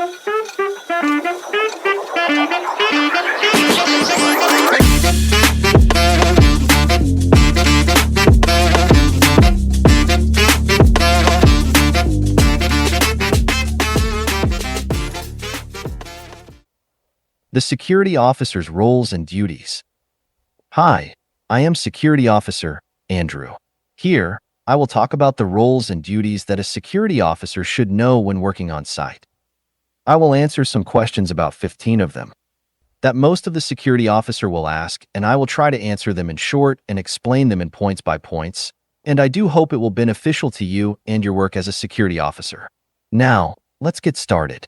The security officer's roles and duties. Hi, I am Security Officer Andrew. Here, I will talk about the roles and duties that a security officer should know when working on site. I will answer some questions, about 15 of them, that most of the security officer will ask, and I will try to answer them in short and explain them in points by points, and I do hope it will be beneficial to you and your work as a security officer. Now, let's get started.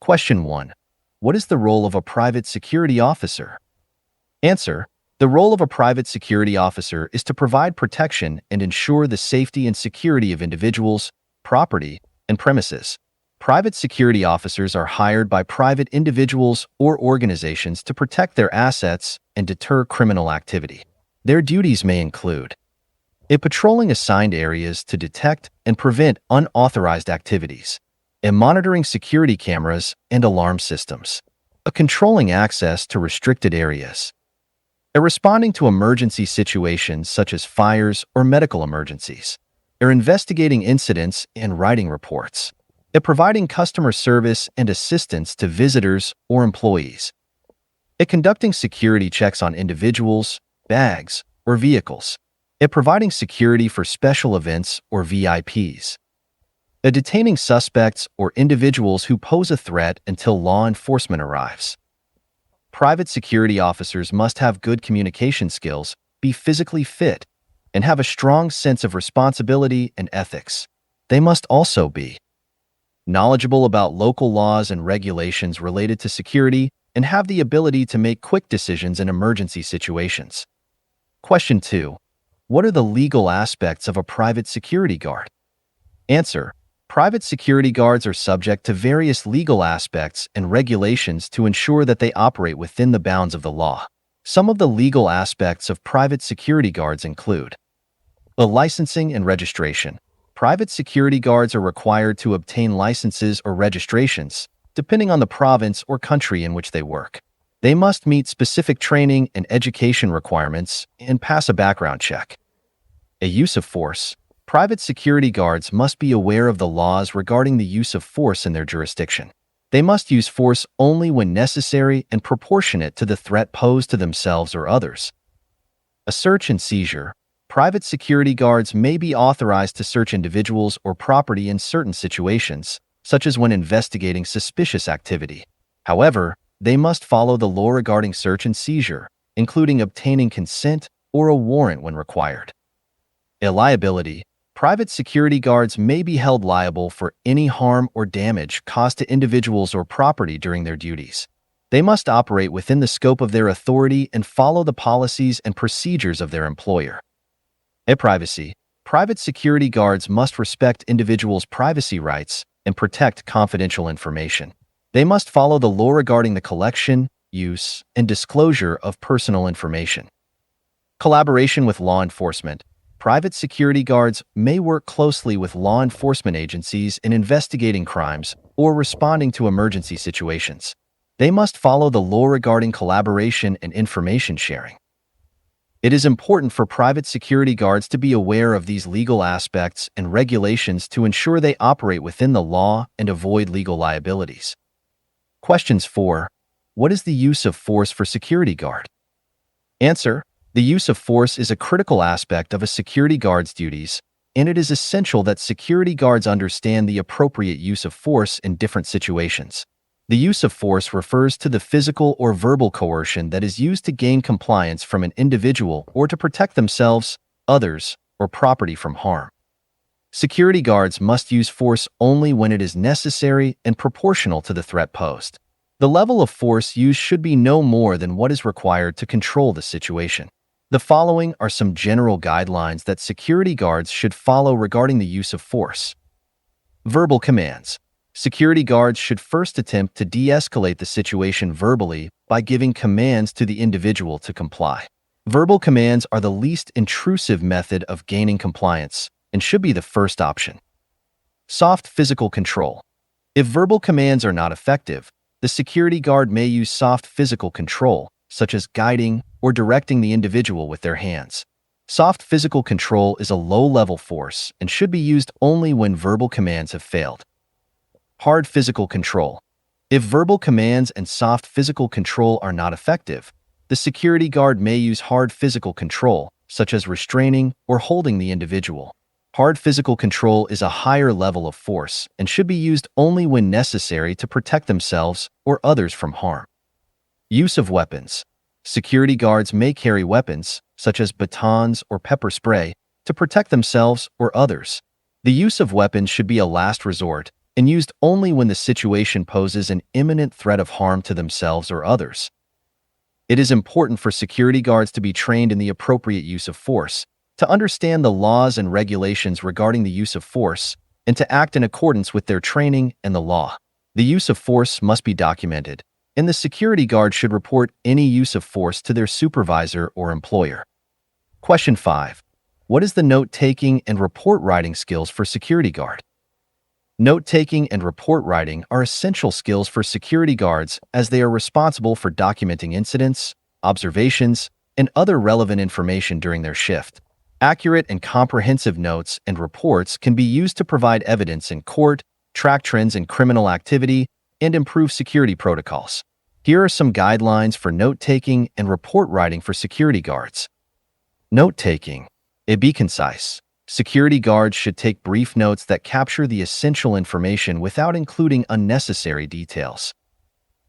Question 1. What is the role of a private security officer? Answer. The role of a private security officer is to provide protection and ensure the safety and security of individuals, property, and premises. Private security officers are hired by private individuals or organizations to protect their assets and deter criminal activity. Their duties may include patrolling assigned areas to detect and prevent unauthorized activities, monitoring security cameras and alarm systems, controlling access to restricted areas, responding to emergency situations such as fires or medical emergencies, investigating incidents and writing reports, providing customer service and assistance to visitors or employees, conducting security checks on individuals, bags, or vehicles, providing security for special events or VIPs, detaining suspects or individuals who pose a threat until law enforcement arrives. Private security officers must have good communication skills, be physically fit, and have a strong sense of responsibility and ethics. They must also be knowledgeable about local laws and regulations related to security and have the ability to make quick decisions in emergency situations. Question 2. What are the legal aspects of a private security guard? Answer. Private security guards are subject to various legal aspects and regulations to ensure that they operate within the bounds of the law. Some of the legal aspects of private security guards include licensing and registration. Private security guards are required to obtain licenses or registrations, depending on the province or country in which they work. They must meet specific training and education requirements and pass a background check. Use of force. Private security guards must be aware of the laws regarding the use of force in their jurisdiction. They must use force only when necessary and proportionate to the threat posed to themselves or others. A search and seizure. Private security guards may be authorized to search individuals or property in certain situations, such as when investigating suspicious activity. However, they must follow the law regarding search and seizure, including obtaining consent or a warrant when required. Liability. Private security guards may be held liable for any harm or damage caused to individuals or property during their duties. They must operate within the scope of their authority and follow the policies and procedures of their employer. Privacy. Private security guards must respect individuals' privacy rights and protect confidential information. They must follow the law regarding the collection, use, and disclosure of personal information. Collaboration with law enforcement. Private security guards may work closely with law enforcement agencies in investigating crimes or responding to emergency situations. They must follow the law regarding collaboration and information sharing. It is important for private security guards to be aware of these legal aspects and regulations to ensure they operate within the law and avoid legal liabilities. Questions 4. What is the use of force for security guard? Answer. The use of force is a critical aspect of a security guard's duties, and it is essential that security guards understand the appropriate use of force in different situations. The use of force refers to the physical or verbal coercion that is used to gain compliance from an individual or to protect themselves, others, or property from harm. Security guards must use force only when it is necessary and proportional to the threat posed. The level of force used should be no more than what is required to control the situation. The following are some general guidelines that security guards should follow regarding the use of force. Verbal commands. Security guards should first attempt to de-escalate the situation verbally by giving commands to the individual to comply. Verbal commands are the least intrusive method of gaining compliance and should be the first option. Soft physical control. If verbal commands are not effective, the security guard may use soft physical control, such as guiding or directing the individual with their hands. Soft physical control is a low-level force and should be used only when verbal commands have failed. Hard physical control. If verbal commands and soft physical control are not effective, the security guard may use hard physical control, such as restraining or holding the individual. Hard physical control is a higher level of force and should be used only when necessary to protect themselves or others from harm. Use of weapons. Security guards may carry weapons, such as batons or pepper spray, to protect themselves or others. The use of weapons should be a last resort and used only when the situation poses an imminent threat of harm to themselves or others. It is important for security guards to be trained in the appropriate use of force, to understand the laws and regulations regarding the use of force, and to act in accordance with their training and the law. The use of force must be documented, and the security guard should report any use of force to their supervisor or employer. Question 5. What is the note-taking and report writing skills for security guard? Note-taking and report writing are essential skills for security guards as they are responsible for documenting incidents, observations, and other relevant information during their shift. Accurate and comprehensive notes and reports can be used to provide evidence in court, track trends in criminal activity, and improve security protocols. Here are some guidelines for note-taking and report writing for security guards. Note-taking. Be concise. Security guards should take brief notes that capture the essential information without including unnecessary details.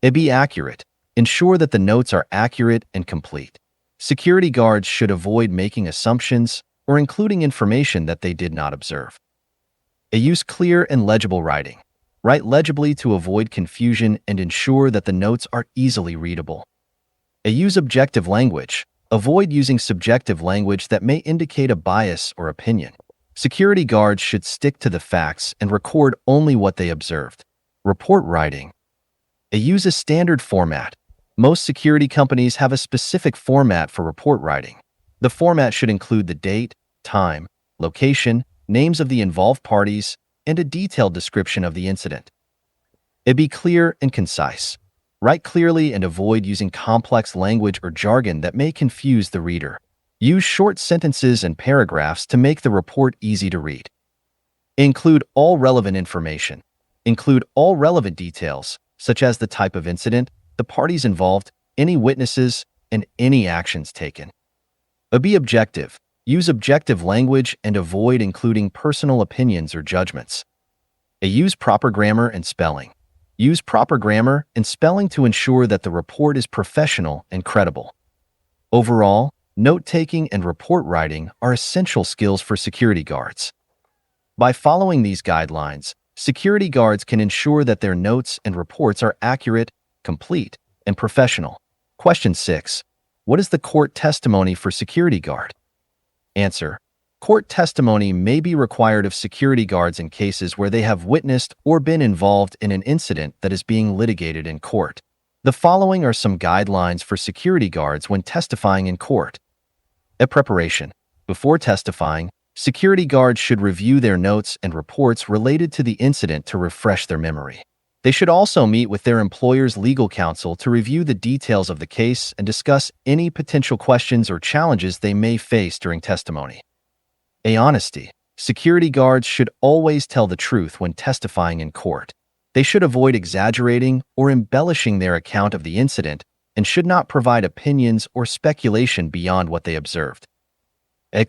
Be accurate. Ensure that the notes are accurate and complete. Security guards should avoid making assumptions or including information that they did not observe. Use clear and legible writing. Write legibly to avoid confusion and ensure that the notes are easily readable. Use objective language. Avoid using subjective language that may indicate a bias or opinion. Security guards should stick to the facts and record only what they observed. Report writing. Use a standard format. Most security companies have a specific format for report writing. The format should include the date, time, location, names of the involved parties, and a detailed description of the incident. Be clear and concise. Write clearly and avoid using complex language or jargon that may confuse the reader. Use short sentences and paragraphs to make the report easy to read. Include all relevant information. Include all relevant details, such as the type of incident, the parties involved, any witnesses, and any actions taken. Be objective. Use objective language and avoid including personal opinions or judgments. Use proper grammar and spelling. Use proper grammar and spelling to ensure that the report is professional and credible. Overall, note-taking and report writing are essential skills for security guards. By following these guidelines, security guards can ensure that their notes and reports are accurate, complete, and professional. Question 6. What is the court testimony for security guard? Answer. Court testimony may be required of security guards in cases where they have witnessed or been involved in an incident that is being litigated in court. The following are some guidelines for security guards when testifying in court. Preparation. Before testifying, security guards should review their notes and reports related to the incident to refresh their memory. They should also meet with their employer's legal counsel to review the details of the case and discuss any potential questions or challenges they may face during testimony. Honesty. Security guards should always tell the truth when testifying in court. They should avoid exaggerating or embellishing their account of the incident and should not provide opinions or speculation beyond what they observed.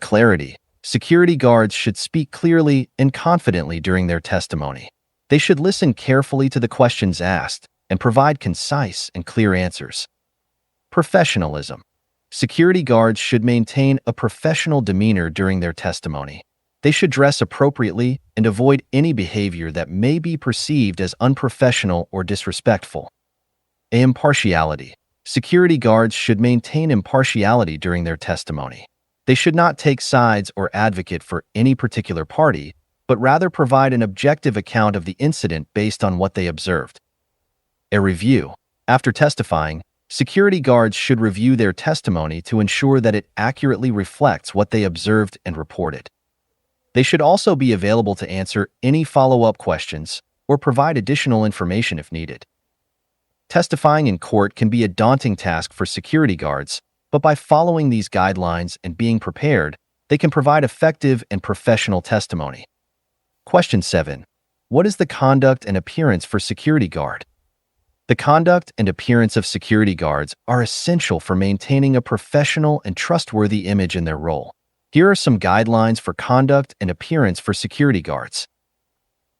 Clarity. Security guards should speak clearly and confidently during their testimony. They should listen carefully to the questions asked and provide concise and clear answers. Professionalism. Security guards should maintain a professional demeanor during their testimony. They should dress appropriately and avoid any behavior that may be perceived as unprofessional or disrespectful. Impartiality. Security guards should maintain impartiality during their testimony. They should not take sides or advocate for any particular party, but rather provide an objective account of the incident based on what they observed. Review. After testifying, security guards should review their testimony to ensure that it accurately reflects what they observed and reported. They should also be available to answer any follow-up questions or provide additional information if needed. Testifying in court can be a daunting task for security guards, but by following these guidelines and being prepared, they can provide effective and professional testimony. Question 7. What is the conduct and appearance for security guard? The conduct and appearance of security guards are essential for maintaining a professional and trustworthy image in their role. Here are some guidelines for conduct and appearance for security guards.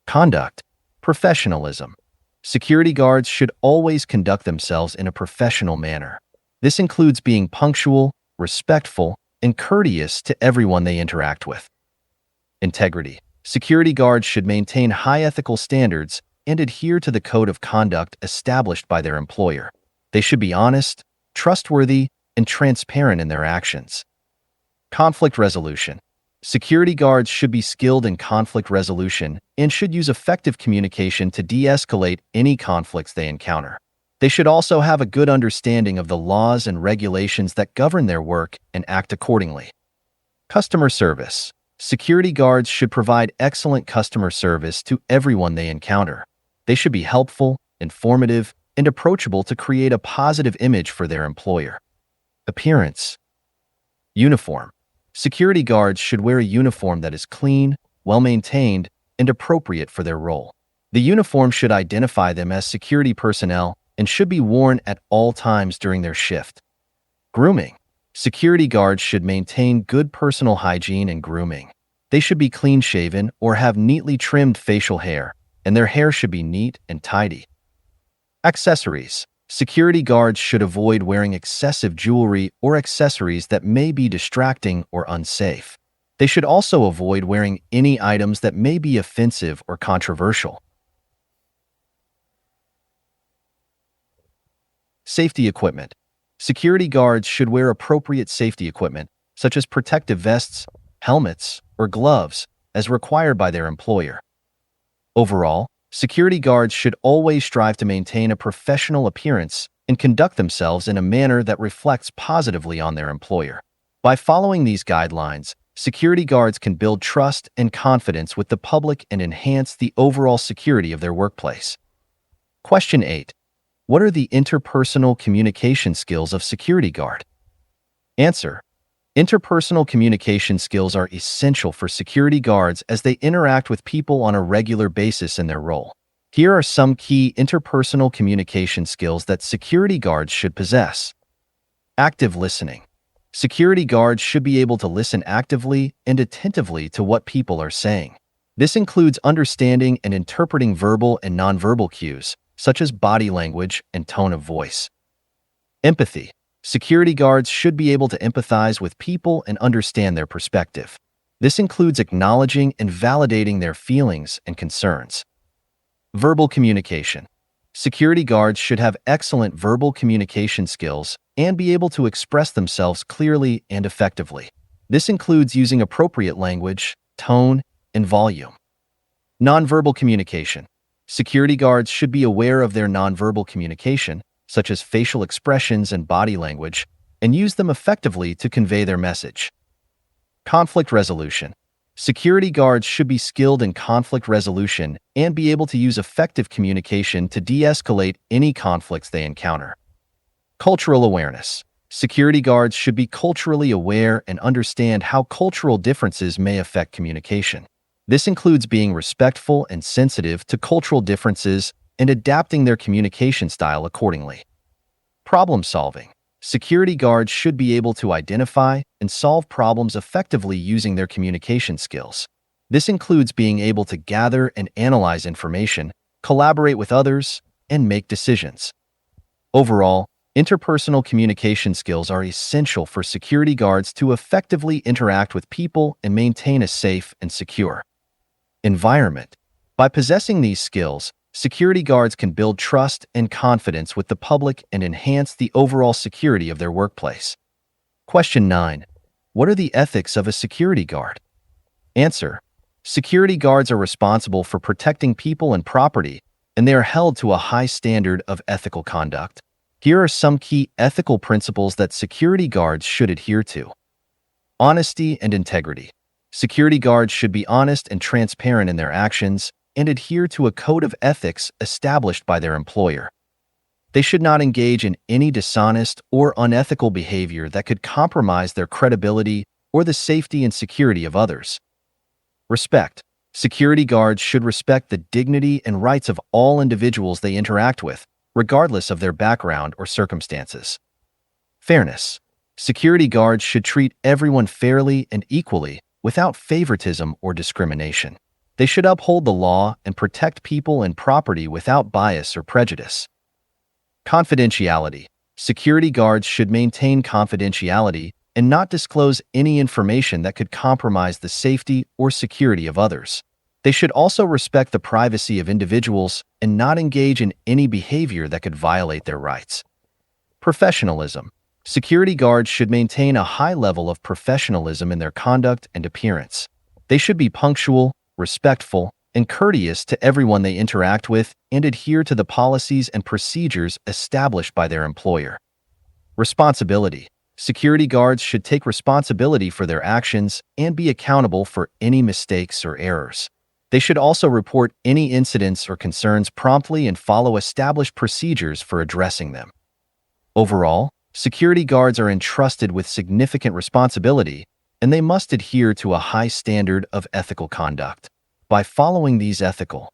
Conduct. Professionalism. Security guards should always conduct themselves in a professional manner. This includes being punctual, respectful, and courteous to everyone they interact with. Integrity. Security guards should maintain high ethical standards and adhere to the code of conduct established by their employer. They should be honest, trustworthy, and transparent in their actions. Conflict resolution. Security guards should be skilled in conflict resolution and should use effective communication to de-escalate any conflicts they encounter. They should also have a good understanding of the laws and regulations that govern their work and act accordingly. Customer service. Security guards should provide excellent customer service to everyone they encounter. They should be helpful, informative, and approachable to create a positive image for their employer. Appearance. Uniform. Security guards should wear a uniform that is clean, well-maintained, and appropriate for their role. The uniform should identify them as security personnel and should be worn at all times during their shift. Grooming. Security guards should maintain good personal hygiene and grooming. They should be clean-shaven or have neatly trimmed facial hair, and their hair should be neat and tidy. Accessories. Security guards should avoid wearing excessive jewelry or accessories that may be distracting or unsafe. They should also avoid wearing any items that may be offensive or controversial. Safety equipment. Security guards should wear appropriate safety equipment, such as protective vests, helmets, or gloves, as required by their employer. Overall, security guards should always strive to maintain a professional appearance and conduct themselves in a manner that reflects positively on their employer. By following these guidelines, security guards can build trust and confidence with the public and enhance the overall security of their workplace. Question 8. What are the interpersonal communication skills of security guard? Answer. Interpersonal communication skills are essential for security guards as they interact with people on a regular basis in their role. Here are some key interpersonal communication skills that security guards should possess. Active listening. Security guards should be able to listen actively and attentively to what people are saying. This includes understanding and interpreting verbal and nonverbal cues, such as body language and tone of voice. Empathy. Security guards should be able to empathize with people and understand their perspective. This includes acknowledging and validating their feelings and concerns. Verbal communication. Security guards should have excellent verbal communication skills and be able to express themselves clearly and effectively. This includes using appropriate language, tone, and volume. Nonverbal communication. Security guards should be aware of their nonverbal communication, such as facial expressions and body language, and use them effectively to convey their message. Conflict resolution. Security guards should be skilled in conflict resolution and be able to use effective communication to de-escalate any conflicts they encounter. Cultural awareness. Security guards should be culturally aware and understand how cultural differences may affect communication. This includes being respectful and sensitive to cultural differences and adapting their communication style accordingly. Problem solving. Security guards should be able to identify and solve problems effectively using their communication skills. This includes being able to gather and analyze information, collaborate with others, and make decisions. Overall, interpersonal communication skills are essential for security guards to effectively interact with people and maintain a safe and secure environment. By possessing these skills, security guards can build trust and confidence with the public and enhance the overall security of their workplace. Question 9. What are the ethics of a security guard? Answer. Security guards are responsible for protecting people and property, and they are held to a high standard of ethical conduct. Here are some key ethical principles that security guards should adhere to. Honesty and integrity. Security guards should be honest and transparent in their actions, and adhere to a code of ethics established by their employer. They should not engage in any dishonest or unethical behavior that could compromise their credibility or the safety and security of others. Respect. Security guards should respect the dignity and rights of all individuals they interact with, regardless of their background or circumstances. Fairness. Security guards should treat everyone fairly and equally, without favoritism or discrimination. They should uphold the law and protect people and property without bias or prejudice. Confidentiality. Security guards should maintain confidentiality and not disclose any information that could compromise the safety or security of others. They should also respect the privacy of individuals and not engage in any behavior that could violate their rights. Professionalism. Security guards should maintain a high level of professionalism in their conduct and appearance. They should be punctual, respectful, and courteous to everyone they interact with and adhere to the policies and procedures established by their employer. Responsibility. Security guards should take responsibility for their actions and be accountable for any mistakes or errors. They should also report any incidents or concerns promptly and follow established procedures for addressing them. Overall, security guards are entrusted with significant responsibility, and they must adhere to a high standard of ethical conduct. By following these ethical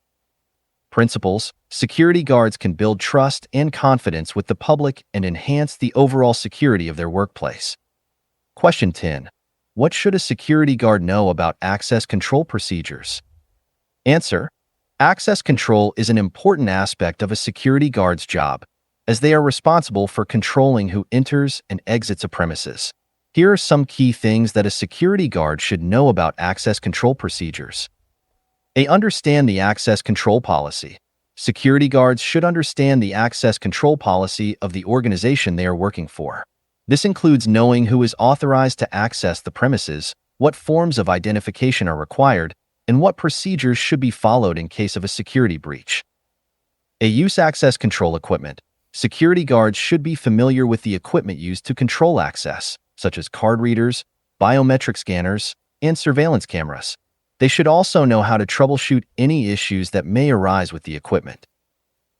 principles, security guards can build trust and confidence with the public and enhance the overall security of their workplace. Question 10. What should a security guard know about access control procedures? Answer. Access control is an important aspect of a security guard's job, as they are responsible for controlling who enters and exits a premises. Here are some key things that a security guard should know about access control procedures. A. Understand the access control policy. Security guards should understand the access control policy of the organization they are working for. This includes knowing who is authorized to access the premises, what forms of identification are required, and what procedures should be followed in case of a security breach. A. Use access control equipment. Security guards should be familiar with the equipment used to control access, such as card readers, biometric scanners, and surveillance cameras. They should also know how to troubleshoot any issues that may arise with the equipment.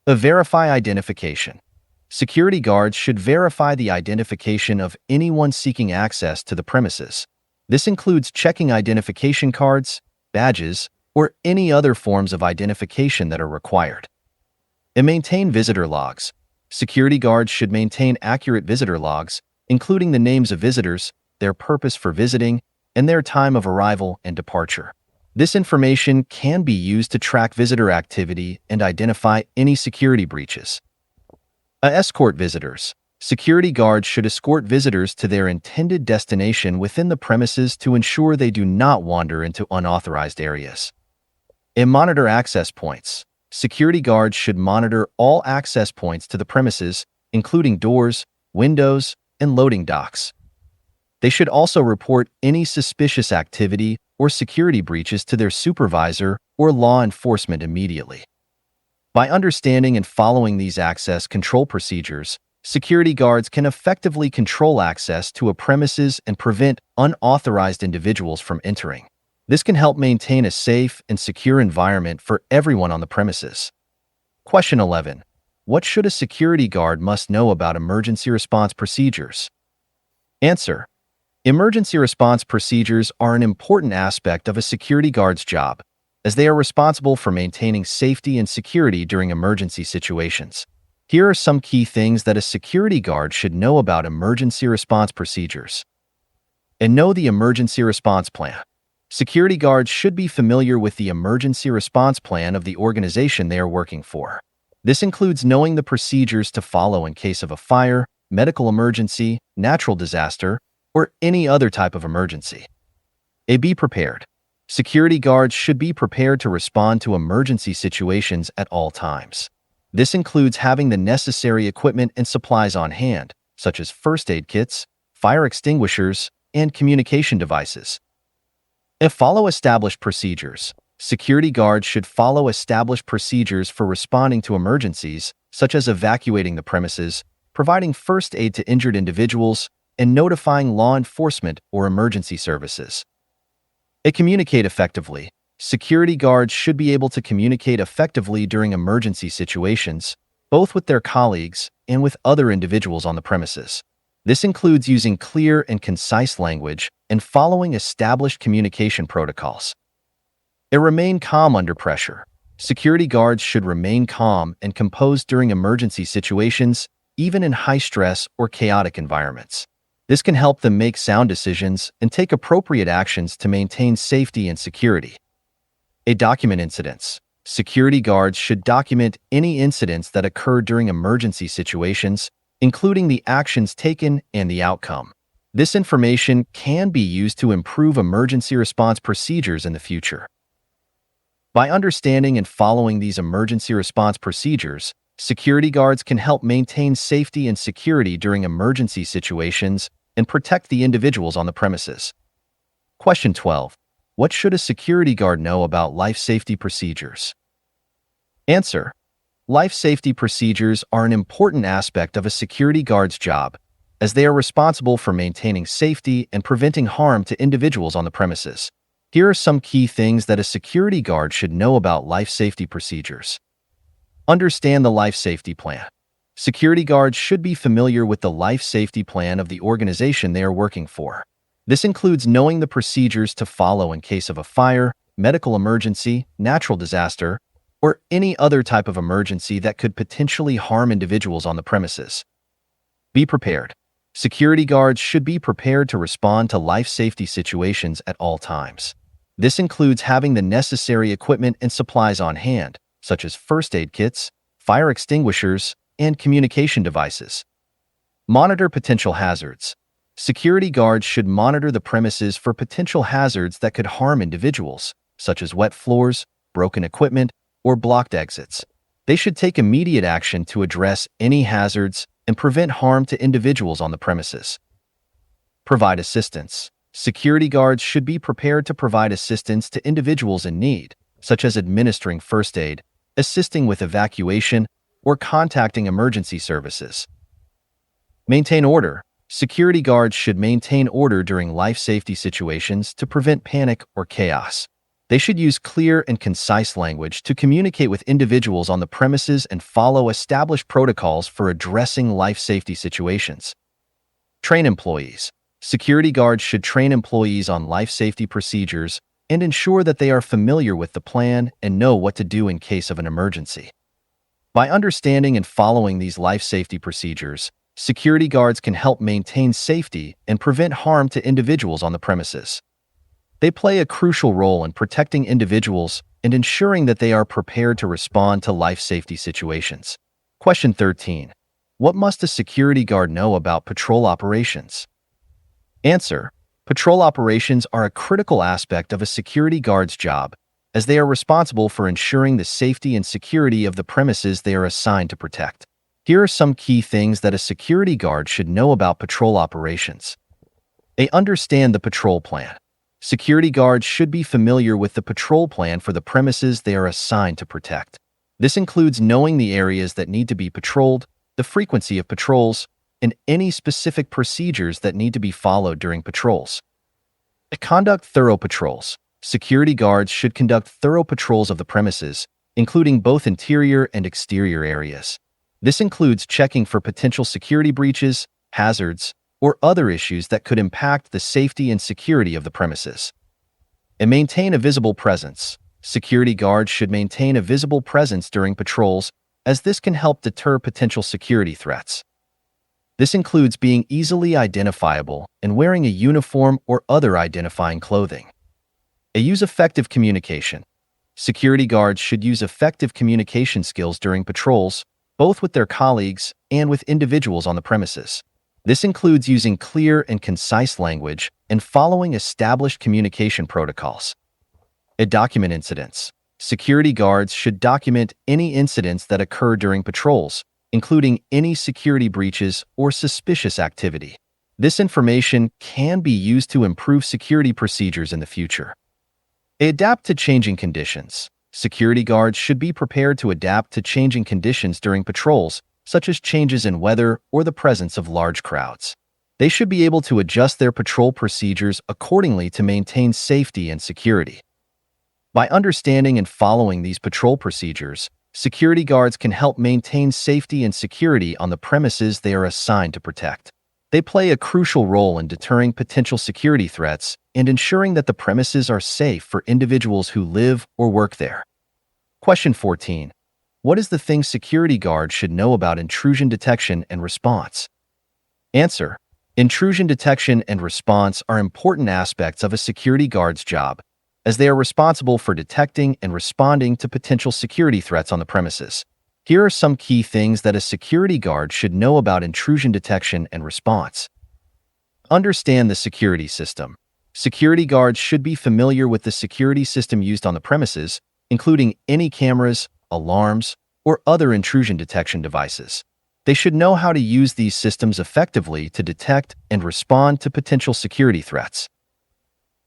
A. Verify identification. Security guards should verify the identification of anyone seeking access to the premises. This includes checking identification cards, badges, or any other forms of identification that are required. And maintain visitor logs. Security guards should maintain accurate visitor logs, including the names of visitors, their purpose for visiting, and their time of arrival and departure. This information can be used to track visitor activity and identify any security breaches. Escort visitors. Security guards should escort visitors to their intended destination within the premises to ensure they do not wander into unauthorized areas. Monitor access points. Security guards should monitor all access points to the premises, including doors, windows, and loading docks. They should also report any suspicious activity or security breaches to their supervisor or law enforcement immediately. By understanding and following these access control procedures, security guards can effectively control access to a premises and prevent unauthorized individuals from entering. This can help maintain a safe and secure environment for everyone on the premises. Question 11. What should a security guard must know about emergency response procedures? Answer. Emergency response procedures are an important aspect of a security guard's job, as they are responsible for maintaining safety and security during emergency situations. Here are some key things that a security guard should know about emergency response procedures. And know the emergency response plan. Security guards should be familiar with the emergency response plan of the organization they are working for. This includes knowing the procedures to follow in case of a fire, medical emergency, natural disaster, or any other type of emergency. Be prepared. Security guards should be prepared to respond to emergency situations at all times. This includes having the necessary equipment and supplies on hand, such as first aid kits, fire extinguishers, and communication devices. Follow established procedures. Security guards should follow established procedures for responding to emergencies, such as evacuating the premises, providing first aid to injured individuals, and notifying law enforcement or emergency services. Communicate effectively. Security guards should be able to communicate effectively during emergency situations, both with their colleagues and with other individuals on the premises. This includes using clear and concise language and following established communication protocols. Remain calm under pressure. Security guards should remain calm and composed during emergency situations, even in high-stress or chaotic environments. This can help them make sound decisions and take appropriate actions to maintain safety and security. Document incidents. Security guards should document any incidents that occur during emergency situations, including the actions taken and the outcome. This information can be used to improve emergency response procedures in the future. By understanding and following these emergency response procedures, security guards can help maintain safety and security during emergency situations and protect the individuals on the premises. Question 12. What should a security guard know about life safety procedures? Answer. Life safety procedures are an important aspect of a security guard's job, as they are responsible for maintaining safety and preventing harm to individuals on the premises. Here are some key things that a security guard should know about life safety procedures. Understand the life safety plan. Security guards should be familiar with the life safety plan of the organization they are working for. This includes knowing the procedures to follow in case of a fire, medical emergency, natural disaster, or any other type of emergency that could potentially harm individuals on the premises. Be prepared. Security guards should be prepared to respond to life safety situations at all times. This includes having the necessary equipment and supplies on hand, such as first aid kits, fire extinguishers, and communication devices. Monitor potential hazards. Security guards should monitor the premises for potential hazards that could harm individuals, such as wet floors, broken equipment, or blocked exits. They should take immediate action to address any hazards and prevent harm to individuals on the premises. Provide assistance. Security guards should be prepared to provide assistance to individuals in need, such as administering first aid, assisting with evacuation, or contacting emergency services. Maintain order. Security guards should maintain order during life safety situations to prevent panic or chaos. They should use clear and concise language to communicate with individuals on the premises and follow established protocols for addressing life safety situations. Train employees. Security guards should train employees on life safety procedures and ensure that they are familiar with the plan and know what to do in case of an emergency. By understanding and following these life safety procedures, security guards can help maintain safety and prevent harm to individuals on the premises. They play a crucial role in protecting individuals and ensuring that they are prepared to respond to life safety situations. Question 13. What must a security guard know about patrol operations? Answer. Patrol operations are a critical aspect of a security guard's job, as they are responsible for ensuring the safety and security of the premises they are assigned to protect. Here are some key things that a security guard should know about patrol operations. They understand the patrol plan. Security guards should be familiar with the patrol plan for the premises they are assigned to protect. This includes knowing the areas that need to be patrolled, the frequency of patrols, and any specific procedures that need to be followed during patrols. Conduct thorough patrols. Security guards should conduct thorough patrols of the premises, including both interior and exterior areas. This includes checking for potential security breaches, hazards, or other issues that could impact the safety and security of the premises. And maintain a visible presence. Security guards should maintain a visible presence during patrols, as this can help deter potential security threats. This includes being easily identifiable and wearing a uniform or other identifying clothing. Use effective communication. Security guards should use effective communication skills during patrols, both with their colleagues and with individuals on the premises. This includes using clear and concise language and following established communication protocols. Document incidents. Security guards should document any incidents that occur during patrols, including any security breaches or suspicious activity. This information can be used to improve security procedures in the future. Adapt to changing conditions. Security guards should be prepared to adapt to changing conditions during patrols, such as changes in weather or the presence of large crowds. They should be able to adjust their patrol procedures accordingly to maintain safety and security. By understanding and following these patrol procedures, security guards can help maintain safety and security on the premises they are assigned to protect. They play a crucial role in deterring potential security threats and ensuring that the premises are safe for individuals who live or work there. Question 14. What is the thing security guards should know about intrusion detection and response? Answer. Intrusion detection and response are important aspects of a security guard's job, as they are responsible for detecting and responding to potential security threats on the premises. Here are some key things that a security guard should know about intrusion detection and response. Understand the security system. Security guards should be familiar with the security system used on the premises, including any cameras, alarms, or other intrusion detection devices. They should know how to use these systems effectively to detect and respond to potential security threats.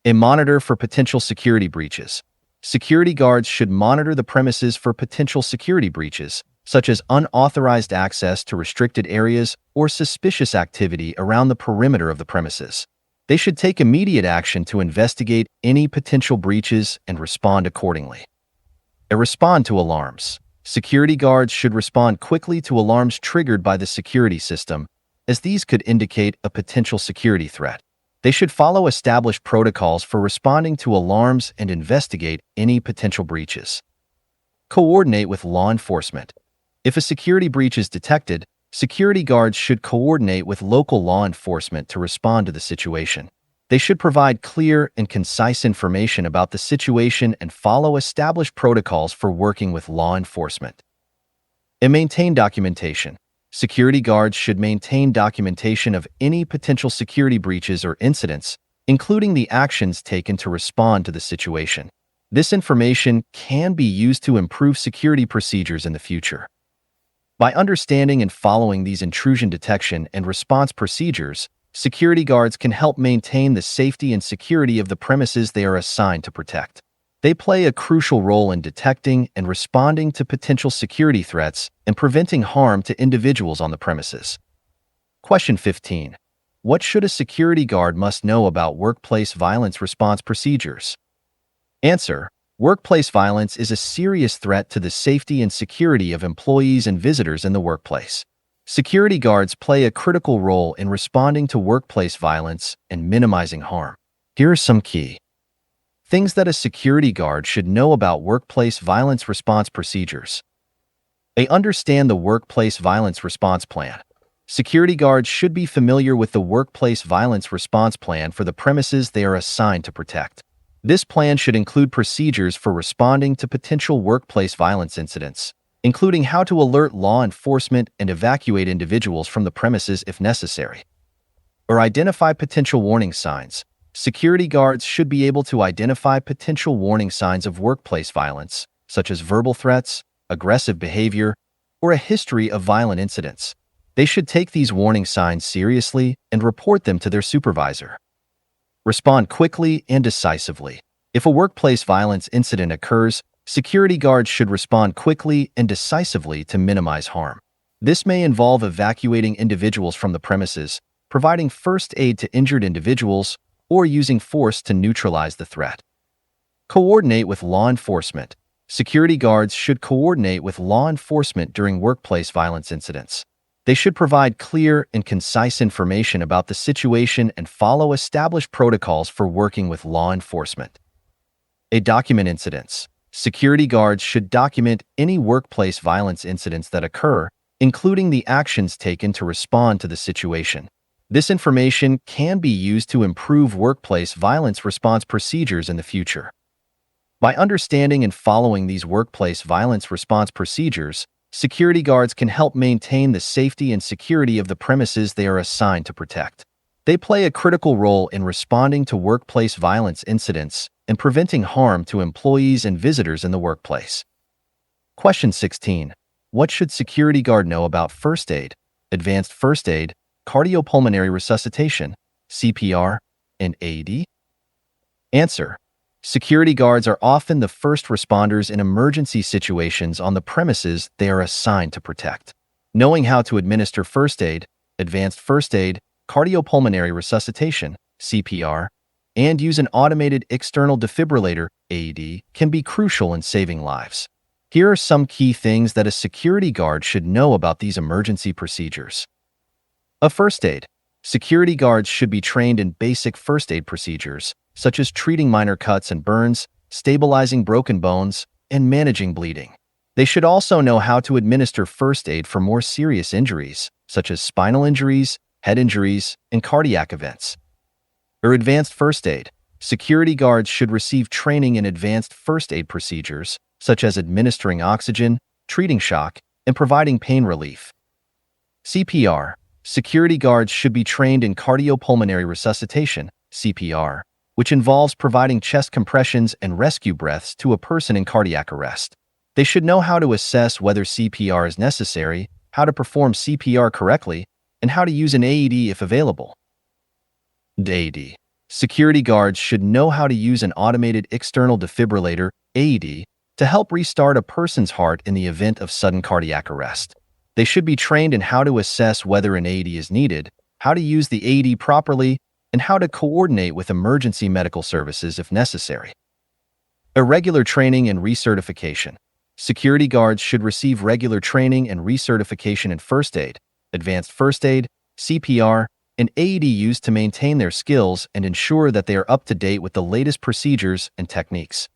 A monitor for potential security breaches. Security guards should monitor the premises for potential security breaches, such as unauthorized access to restricted areas or suspicious activity around the perimeter of the premises. They should take immediate action to investigate any potential breaches and respond accordingly. Respond to alarms. Security guards should respond quickly to alarms triggered by the security system, as these could indicate a potential security threat. They should follow established protocols for responding to alarms and investigate any potential breaches. Coordinate with law enforcement. If a security breach is detected, security guards should coordinate with local law enforcement to respond to the situation. They should provide clear and concise information about the situation and follow established protocols for working with law enforcement. And maintain documentation. Security guards should maintain documentation of any potential security breaches or incidents, including the actions taken to respond to the situation. This information can be used to improve security procedures in the future. By understanding and following these intrusion detection and response procedures, security guards can help maintain the safety and security of the premises they are assigned to protect. They play a crucial role in detecting and responding to potential security threats and preventing harm to individuals on the premises. Question 15. What should a security guard must know about workplace violence response procedures? Answer. Workplace violence is a serious threat to the safety and security of employees and visitors in the workplace. Security guards play a critical role in responding to workplace violence and minimizing harm. Here are some key things that a security guard should know about workplace violence response procedures. They understand the workplace violence response plan. Security guards should be familiar with the workplace violence response plan for the premises they are assigned to protect. This plan should include procedures for responding to potential workplace violence incidents, including how to alert law enforcement and evacuate individuals from the premises if necessary. Or identify potential warning signs. Security guards should be able to identify potential warning signs of workplace violence, such as verbal threats, aggressive behavior, or a history of violent incidents. They should take these warning signs seriously and report them to their supervisor. Respond quickly and decisively. If a workplace violence incident occurs, security guards should respond quickly and decisively to minimize harm. This may involve evacuating individuals from the premises, providing first aid to injured individuals, or using force to neutralize the threat. Coordinate with law enforcement. Security guards should coordinate with law enforcement during workplace violence incidents. They should provide clear and concise information about the situation and follow established protocols for working with law enforcement. Document incidents. Security guards should document any workplace violence incidents that occur, including the actions taken to respond to the situation. This information can be used to improve workplace violence response procedures in the future. By understanding and following these workplace violence response procedures, security guards can help maintain the safety and security of the premises they are assigned to protect. They play a critical role in responding to workplace violence incidents and preventing harm to employees and visitors in the workplace. Question 16. What should security guard know about first aid, advanced first aid, cardiopulmonary resuscitation, CPR, and AED? Answer. Security guards are often the first responders in emergency situations on the premises they are assigned to protect. Knowing how to administer first aid, advanced first aid, cardiopulmonary resuscitation, CPR, and use an automated external defibrillator (AED) can be crucial in saving lives. Here are some key things that a security guard should know about these emergency procedures. A first aid. Security guards should be trained in basic first aid procedures, such as treating minor cuts and burns, stabilizing broken bones, and managing bleeding. They should also know how to administer first aid for more serious injuries, such as spinal injuries, head injuries, and cardiac events. Or advanced first aid. Security guards should receive training in advanced first aid procedures, such as administering oxygen, treating shock, and providing pain relief. CPR. Security guards should be trained in cardiopulmonary resuscitation, CPR, which involves providing chest compressions and rescue breaths to a person in cardiac arrest. They should know how to assess whether CPR is necessary, how to perform CPR correctly, and how to use an AED if available. AED. Security guards should know how to use an automated external defibrillator (AED) to help restart a person's heart in the event of sudden cardiac arrest. They should be trained in how to assess whether an AED is needed, how to use the AED properly, and how to coordinate with emergency medical services if necessary. Irregular training and recertification. Security guards should receive regular training and recertification in first aid, advanced first aid, CPR, and AED use to maintain their skills and ensure that they are up to date with the latest procedures and techniques.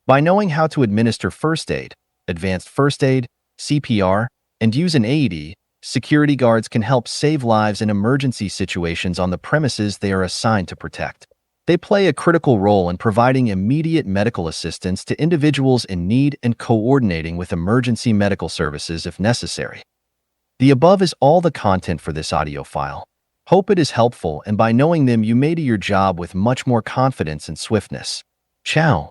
By knowing how to administer first aid, advanced first aid, CPR, and use an AED, security guards can help save lives in emergency situations on the premises they are assigned to protect. They play a critical role in providing immediate medical assistance to individuals in need and coordinating with emergency medical services if necessary. The above is all the content for this audio file. Hope it is helpful, and by knowing them, you may do your job with much more confidence and swiftness. Ciao.